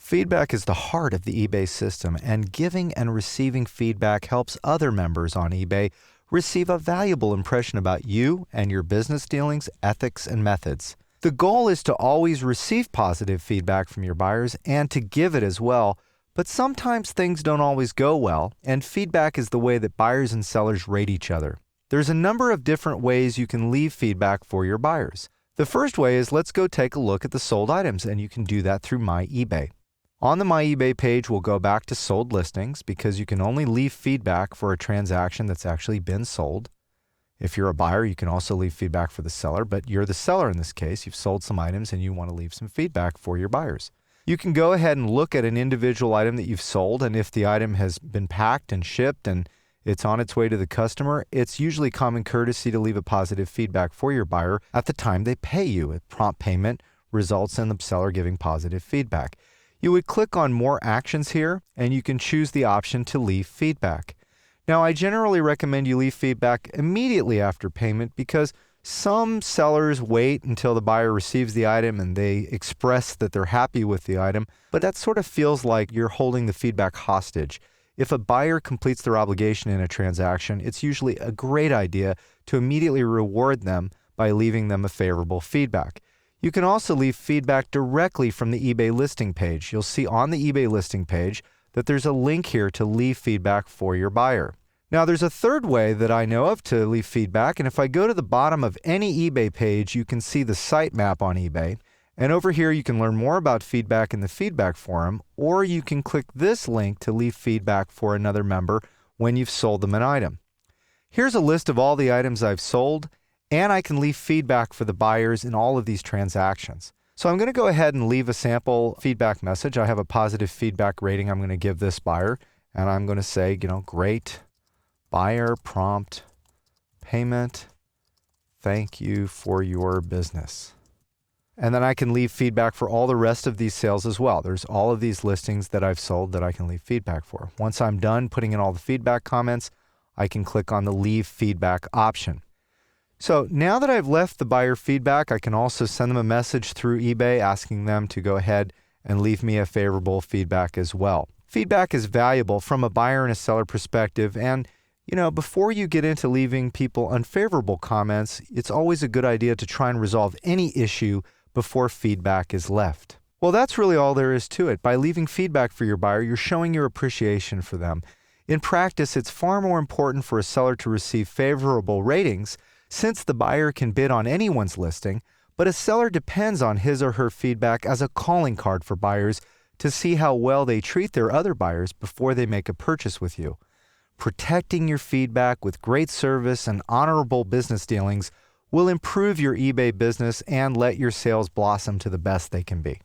Feedback is the heart of the eBay system, and giving and receiving feedback helps other members on eBay receive a valuable impression about you and your business dealings, ethics, and methods. The goal is to always receive positive feedback from your buyers and to give it as well, but sometimes things don't always go well, and feedback is the way that buyers and sellers rate each other. There's a number of different ways you can leave feedback for your buyers. The first way is, let's go take a look at the sold items, and you can do that through My eBay. On the My eBay page, we'll go back to sold listings because you can only leave feedback for a transaction that's actually been sold. If you're a buyer, you can also leave feedback for the seller, but you're the seller in this case. You've sold some items and you want to leave some feedback for your buyers. You can go ahead and look at an individual item that you've sold, and if the item has been packed and shipped and it's on its way to the customer, it's usually common courtesy to leave a positive feedback for your buyer at the time they pay you. A prompt payment results in the seller giving positive feedback. You would click on More Actions here, and you can choose the option to leave feedback. Now, I generally recommend you leave feedback immediately after payment because some sellers wait until the buyer receives the item and they express that they're happy with the item, but that sort of feels like you're holding the feedback hostage. If a buyer completes their obligation in a transaction, it's usually a great idea to immediately reward them by leaving them a favorable feedback. You can also leave feedback directly from the eBay listing page. You'll see on the eBay listing page that there's a link here to leave feedback for your buyer. Now, there's a third way that I know of to leave feedback, and if I go to the bottom of any eBay page, you can see the sitemap on eBay. And over here, you can learn more about feedback in the feedback forum, or you can click this link to leave feedback for another member when you've sold them an item. Here's a list of all the items I've sold, and I can leave feedback for the buyers in all of these transactions. So I'm going to go ahead and leave a sample feedback message. I have a positive feedback rating I'm going to give this buyer, and I'm going to say, great buyer, prompt payment, thank you for your business. And then I can leave feedback for all the rest of these sales as well. There's all of these listings that I've sold that I can leave feedback for. Once I'm done putting in all the feedback comments, I can click on the Leave Feedback option. So now that I've left the buyer feedback, I can also send them a message through eBay asking them to go ahead and leave me a favorable feedback as well. Feedback is valuable from a buyer and a seller perspective, and before you get into leaving people unfavorable comments, it's always a good idea to try and resolve any issue before feedback is left. Well, that's really all there is to it. By leaving feedback for your buyer, you're showing your appreciation for them. In practice, it's far more important for a seller to receive favorable ratings since the buyer can bid on anyone's listing, but a seller depends on his or her feedback as a calling card for buyers to see how well they treat their other buyers before they make a purchase with you. Protecting your feedback with great service and honorable business dealings will improve your eBay business and let your sales blossom to the best they can be.